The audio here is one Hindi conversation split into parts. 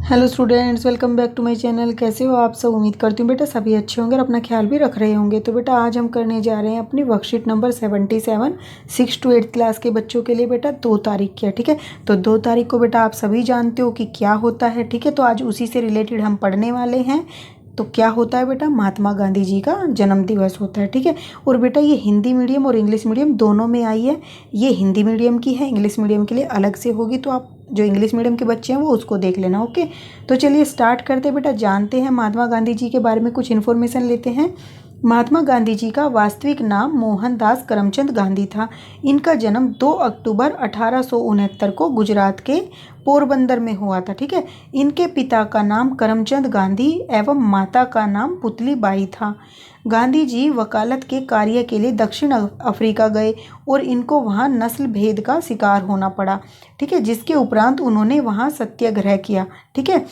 Hello students, welcome back to my channel. कैसे हो आप सब? उम्मीद करती हूँ बेटा सभी अच्छे होंगे और अपना ख्याल भी रख रहे होंगे। तो बेटा आज हम करने जा रहे हैं अपनी वर्कशीट नंबर 77 6 to 8 क्लास के बच्चों के लिए बेटा 2 तारीख की है। ठीक है, तो 2 तारीख को बेटा आप सभी जानते हो कि क्या होता है। ठीक है, तो आज उसी से रिलेटेड हम पढ़ने वाले हैं। तो क्या होता है बेटा? महात्मा गांधी जी का जन्म दिवस होता है। ठीक है, और बेटा ये हिंदी मीडियम और इंग्लिश मीडियम दोनों में आई है। ये हिंदी मीडियम की है, इंग्लिश मीडियम के लिए अलग से होगी, तो आप जो इंग्लिश मीडियम के बच्चे हैं वो उसको देख लेना। ओके, तो चलिए स्टार्ट करते हैं बेटा। जानते हैं महात्मा गांधी जी के बारे में, कुछ इन्फॉर्मेशन लेते हैं। महात्मा गांधी जी का वास्तविक नाम मोहनदास करमचंद गांधी था। इनका जन्म 2 अक्टूबर 1869 को गुजरात के पोरबंदर में हुआ था। ठीक है, इनके पिता का नाम करमचंद गांधी एवं माता का नाम पुतली बाई था। गांधी जी वकालत के कार्य के लिए दक्षिण अफ्रीका गए और इनको वहाँ नस्ल भेद का शिकार होना पड़ा। ठीक है, जिसके उपरांत उन्होंने वहाँ सत्याग्रह किया। ठीक है,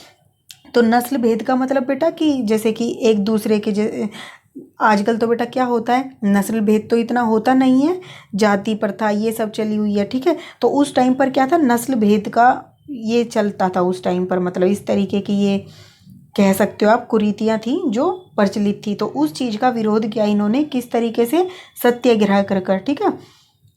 तो नस्ल भेद का मतलब बेटा कि जैसे कि एक दूसरे के आजकल तो बेटा क्या होता है, नस्ल भेद तो इतना होता नहीं है, जाति प्रथा ये सब चली हुई है। ठीक है, तो उस टाइम पर क्या था, नस्ल भेद का ये चलता था उस टाइम पर, मतलब इस तरीके की ये कह सकते हो आप कुरीतियाँ थी जो प्रचलित थी। तो उस चीज़ का विरोध किया इन्होंने, किस तरीके से? सत्याग्रह कर कर। ठीक है,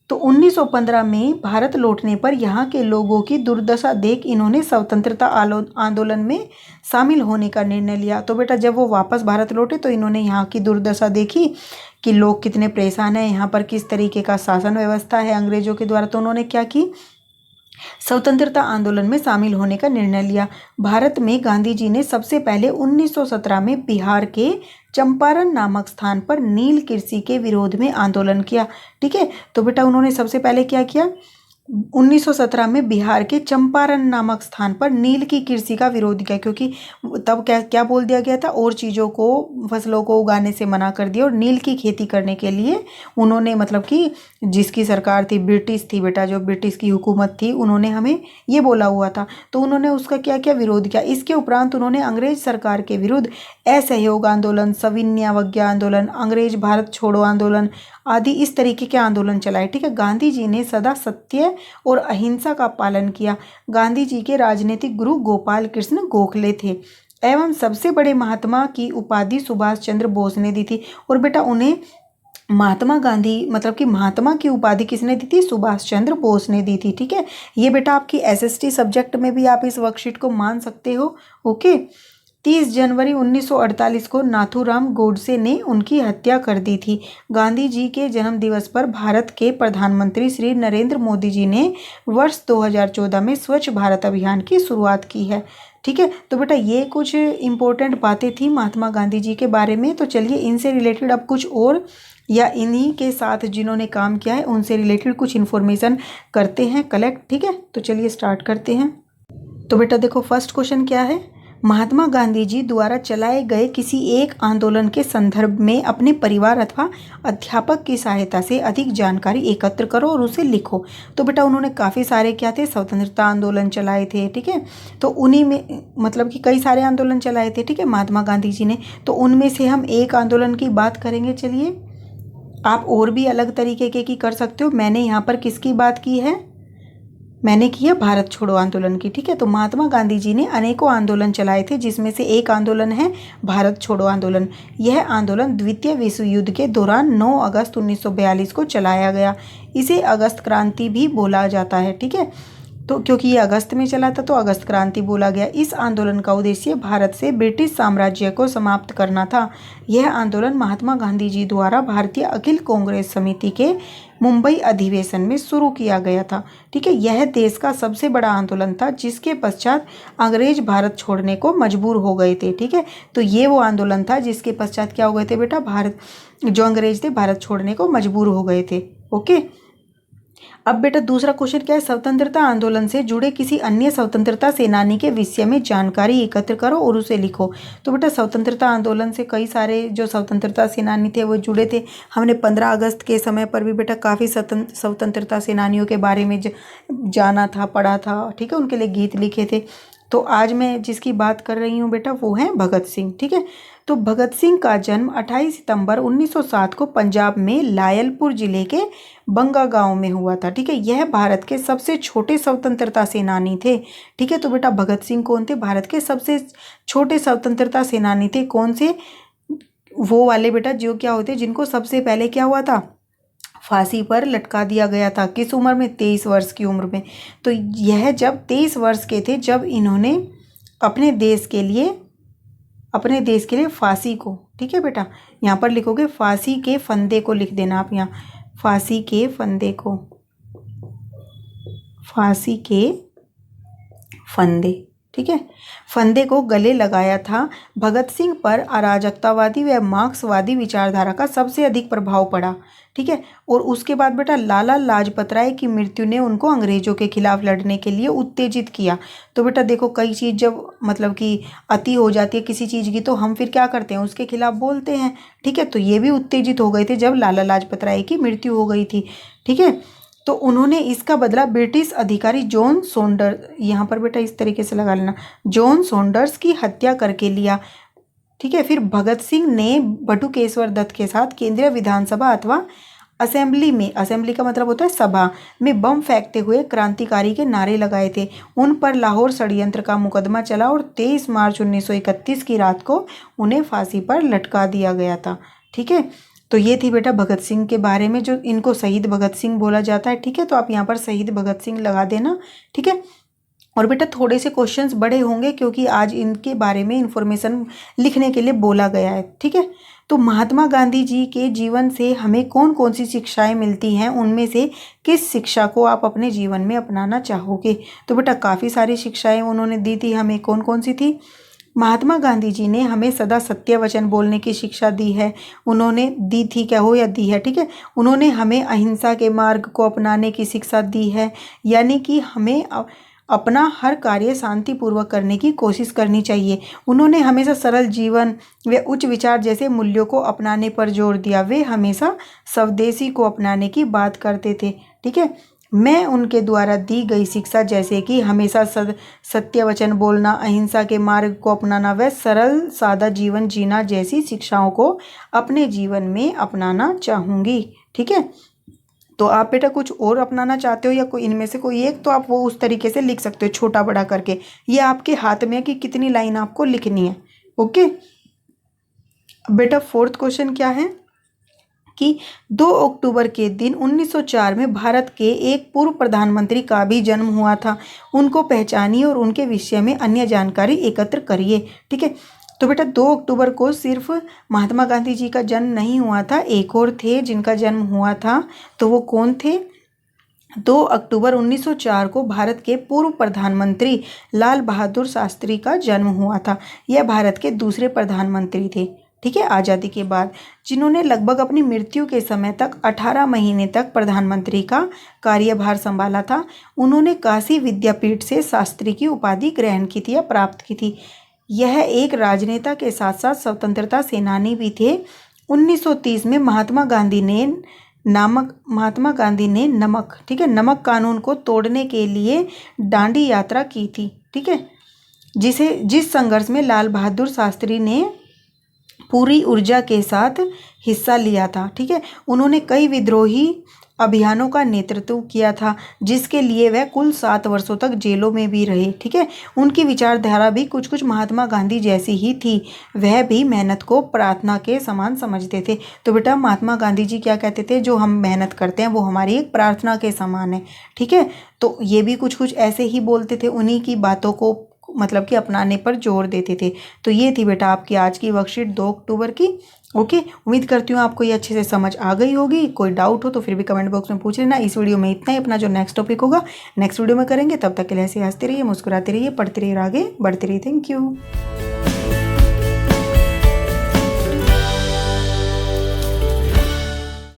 तो 1915 में भारत लौटने पर यहाँ के लोगों की दुर्दशा देख इन्होंने स्वतंत्रता आंदोलन में शामिल होने का निर्णय लिया। तो बेटा जब वो वापस भारत लौटे तो इन्होंने यहाँ की दुर्दशा देखी कि लोग कितने परेशान हैं, यहाँ पर किस तरीके का शासन व्यवस्था है अंग्रेजों के द्वारा। तो उन्होंने क्या की, स्वतंत्रता आंदोलन में शामिल होने का निर्णय लिया। भारत में गांधी जी ने सबसे पहले 1917 में बिहार के चंपारण नामक स्थान पर नील कृषि के विरोध में आंदोलन किया। ठीक है, तो बेटा उन्होंने सबसे पहले क्या किया, 1917 में बिहार के चंपारण नामक स्थान पर नील की कृषि का विरोध किया, क्योंकि तब क्या क्या बोल दिया गया था, और चीज़ों को, फसलों को उगाने से मना कर दिया और नील की खेती करने के लिए उन्होंने, मतलब कि जिसकी सरकार थी, ब्रिटिश थी बेटा, जो ब्रिटिश की हुकूमत थी, उन्होंने हमें ये बोला हुआ था, तो उन्होंने उसका क्या क्या विरोध किया। इसके उपरांत उन्होंने अंग्रेज सरकार के विरुद्ध असहयोग आंदोलन, सविनय अवज्ञा आंदोलन, अंग्रेज भारत छोड़ो आंदोलन आदि इस तरीके के आंदोलन चलाए। ठीक है, गांधी जी ने सदा सत्य और अहिंसा का पालन किया। गांधी जी के राजनीतिक गुरु गोपाल कृष्ण गोखले थे एवं सबसे बड़े महात्मा की उपाधि सुभाष चंद्र बोस ने दी थी। और बेटा उन्हें महात्मा गांधी, मतलब कि महात्मा की उपाधि किसने दी थी? सुभाष चंद्र बोस ने दी थी। ठीक है, ये बेटा आपकी एसएसटी सब्जेक्ट में भी आप इस वर्कशीट को मान सकते हो। ओके, 30 जनवरी 1948 को नाथूराम गोडसे ने उनकी हत्या कर दी थी। गांधी जी के जन्म दिवस पर भारत के प्रधानमंत्री श्री नरेंद्र मोदी जी ने वर्ष 2014 में स्वच्छ भारत अभियान की शुरुआत की है। ठीक है, तो बेटा ये कुछ इम्पोर्टेंट बातें थी महात्मा गांधी जी के बारे में। तो चलिए इनसे रिलेटेड अब कुछ और, या इन्हीं के साथ जिन्होंने काम किया है उनसे रिलेटेड कुछ इन्फॉर्मेशन करते हैं कलेक्ट। ठीक है, तो चलिए स्टार्ट करते हैं। तो बेटा देखो फर्स्ट क्वेश्चन क्या है, महात्मा गांधी जी द्वारा चलाए गए किसी एक आंदोलन के संदर्भ में अपने परिवार अथवा अध्यापक की सहायता से अधिक जानकारी एकत्र करो और उसे लिखो। तो बेटा उन्होंने काफ़ी सारे क्या थे, स्वतंत्रता आंदोलन चलाए थे। ठीक है, तो उन्हीं में, मतलब कि कई सारे आंदोलन चलाए थे। ठीक है, महात्मा गांधी जी ने, तो उनमें से हम एक आंदोलन की बात करेंगे। चलिए, आप और भी अलग तरीके की कर सकते हो। मैंने यहाँ पर किसकी बात की है? मैंने की है भारत छोड़ो आंदोलन की। ठीक है, तो महात्मा गांधी जी ने अनेकों आंदोलन चलाए थे, जिसमें से एक आंदोलन है भारत छोड़ो आंदोलन। यह आंदोलन द्वितीय विश्व युद्ध के दौरान 9 अगस्त 1942 को चलाया गया। इसे अगस्त क्रांति भी बोला जाता है। ठीक है, तो क्योंकि ये अगस्त में चला था तो अगस्त क्रांति बोला गया। इस आंदोलन का उद्देश्य भारत से ब्रिटिश साम्राज्य को समाप्त करना था। यह आंदोलन महात्मा गांधी जी द्वारा भारतीय अखिल कांग्रेस समिति के मुंबई अधिवेशन में शुरू किया गया था। ठीक है, यह देश का सबसे बड़ा आंदोलन था, जिसके पश्चात अंग्रेज भारत छोड़ने को मजबूर हो गए थे। ठीक है, तो ये वो आंदोलन था जिसके पश्चात क्या हो गए थे बेटा, भारत, जो अंग्रेज थे भारत छोड़ने को मजबूर हो गए थे। ओके, अब बेटा दूसरा क्वेश्चन क्या है, स्वतंत्रता आंदोलन से जुड़े किसी अन्य स्वतंत्रता सेनानी के विषय में जानकारी एकत्र करो और उसे लिखो। तो बेटा स्वतंत्रता आंदोलन से कई सारे जो स्वतंत्रता सेनानी थे वो जुड़े थे। हमने 15 अगस्त के समय पर भी बेटा काफ़ी स्वतंत्रता सेनानियों के बारे में जाना था, पढ़ा था। ठीक है, उनके लिए गीत लिखे थे। तो आज मैं जिसकी बात कर रही हूँ बेटा वो है भगत सिंह। ठीक है, तो भगत सिंह का जन्म 28 सितंबर 1907 को पंजाब में लायलपुर जिले के बंगा गांव में हुआ था। ठीक है, यह भारत के सबसे छोटे स्वतंत्रता सेनानी थे। ठीक है, तो बेटा भगत सिंह कौन थे? भारत के सबसे छोटे स्वतंत्रता सेनानी थे। कौन से? वो वाले बेटा जो क्या होते, जिनको सबसे पहले क्या हुआ था, फांसी पर लटका दिया गया था। किस उम्र में? 23 वर्ष की उम्र में। तो यह जब 23 वर्ष के थे, जब इन्होंने अपने देश के लिए फांसी को, ठीक है बेटा, यहाँ पर लिखोगे फांसी के फंदे को लिख देना आप यहाँ, फांसी के फंदे को, फांसी के फंदे, ठीक है, फंदे को गले लगाया था। भगत सिंह पर अराजकतावादी व मार्क्सवादी विचारधारा का सबसे अधिक प्रभाव पड़ा। ठीक है, और उसके बाद बेटा लाला लाजपत राय की मृत्यु ने उनको अंग्रेजों के खिलाफ लड़ने के लिए उत्तेजित किया। तो बेटा देखो, कई चीज़ जब मतलब कि अति हो जाती है किसी चीज़ की, तो हम फिर क्या करते हैं, उसके खिलाफ बोलते हैं। ठीक है, तो ये भी उत्तेजित हो गए थे जब लाला लाजपत राय की मृत्यु हो गई थी। ठीक है, तो उन्होंने इसका बदला ब्रिटिश अधिकारी जॉन सॉन्डर्स, यहाँ पर बेटा इस तरीके से लगा लेना, जॉन सॉन्डर्स की हत्या करके लिया। ठीक है, फिर भगत सिंह ने बटुकेश्वर दत्त के साथ केंद्रीय विधानसभा अथवा असेंबली में, असेंबली का मतलब होता है सभा में, बम फेंकते हुए क्रांतिकारी के नारे लगाए थे। उन पर लाहौर षड्यंत्र का मुकदमा चला और 23 मार्च 1931 की रात को उन्हें फांसी पर लटका दिया गया था। ठीक है, तो ये थी बेटा भगत सिंह के बारे में, जो इनको शहीद भगत सिंह बोला जाता है। ठीक है, तो आप यहाँ पर शहीद भगत सिंह लगा देना। ठीक है, और बेटा थोड़े से क्वेश्चंस बड़े होंगे क्योंकि आज इनके बारे में इंफॉर्मेशन लिखने के लिए बोला गया है। ठीक है, तो महात्मा गांधी जी के जीवन से हमें कौन कौन सी शिक्षाएं मिलती हैं, उनमें से किस शिक्षा को आप अपने जीवन में अपनाना चाहोगे? तो बेटा काफ़ी सारी शिक्षाएं उन्होंने दी थी हमें। कौन कौन सी थी? महात्मा गांधी जी ने हमें सदा सत्य वचन बोलने की शिक्षा दी है। उन्होंने दी थी, क्या हो या दी है, ठीक है। उन्होंने हमें अहिंसा के मार्ग को अपनाने की शिक्षा दी है, यानी कि हमें अपना हर कार्य शांतिपूर्वक करने की कोशिश करनी चाहिए। उन्होंने हमेशा सरल जीवन व उच्च विचार जैसे मूल्यों को अपनाने पर जोर दिया। वे हमेशा स्वदेशी को अपनाने की बात करते थे। ठीक है, मैं उनके द्वारा दी गई शिक्षा जैसे कि हमेशा सत्य वचन बोलना, अहिंसा के मार्ग को अपनाना व सरल सादा जीवन जीना जैसी शिक्षाओं को अपने जीवन में अपनाना चाहूँगी। ठीक है, तो आप बेटा कुछ और अपनाना चाहते हो या कोई इनमें से कोई एक, तो आप वो उस तरीके से लिख सकते हो छोटा बड़ा करके। ये आपके हाथ में है कि कितनी लाइन आपको लिखनी है। ओके बेटा, फोर्थ क्वेश्चन क्या है कि 2 अक्टूबर के दिन 1904 में भारत के एक पूर्व प्रधानमंत्री का भी जन्म हुआ था। उनको पहचानिए और उनके विषय में अन्य जानकारी एकत्र करिए। ठीक है, तो बेटा 2 अक्टूबर को सिर्फ महात्मा गांधी जी का जन्म नहीं हुआ था, एक और थे जिनका जन्म हुआ था। तो वो कौन थे? 2 अक्टूबर 1904 को भारत के पूर्व प्रधानमंत्री लाल बहादुर शास्त्री का जन्म हुआ था। यह भारत के दूसरे प्रधानमंत्री थे, ठीक है, आज़ादी के बाद, जिन्होंने लगभग अपनी मृत्यु के समय तक 18 महीने तक प्रधानमंत्री का कार्यभार संभाला था। उन्होंने काशी विद्यापीठ से शास्त्री की उपाधि ग्रहण की थी या प्राप्त की थी। यह एक राजनेता के साथ साथ स्वतंत्रता सेनानी भी थे। 1930 में महात्मा गांधी ने नमक, ठीक है, नमक कानून को तोड़ने के लिए दांडी यात्रा की थी। ठीक है, जिस संघर्ष में लाल बहादुर शास्त्री ने पूरी ऊर्जा के साथ हिस्सा लिया था। ठीक है, उन्होंने कई विद्रोही अभियानों का नेतृत्व किया था, जिसके लिए वह कुल 7 वर्षों तक जेलों में भी रहे। ठीक है, उनकी विचारधारा भी कुछ कुछ महात्मा गांधी जैसी ही थी। वह भी मेहनत को प्रार्थना के समान समझते थे। तो बेटा महात्मा गांधी जी क्या कहते थे? जो हम मेहनत करते हैं वो हमारी एक प्रार्थना के समान है। ठीक है, तो ये भी कुछ कुछ ऐसे ही बोलते थे, उन्हीं की बातों को मतलब कि अपनाने पर जोर देते थे। तो ये थी बेटा आपकी आज की वर्कशीट 2 अक्टूबर की। ओके, उम्मीद करती हूँ आपको ये अच्छे से समझ आ गई होगी। कोई डाउट हो तो फिर भी कमेंट बॉक्स में पूछ लेना। इस वीडियो में इतना ही। अपना जो नेक्स्ट टॉपिक होगा नेक्स्ट वीडियो में करेंगे। तब तक के लिए ऐसे हंसते रहिए, मुस्कुराते रहिए, पढ़ते रहिए, आगे बढ़ते रहिए। Thank you.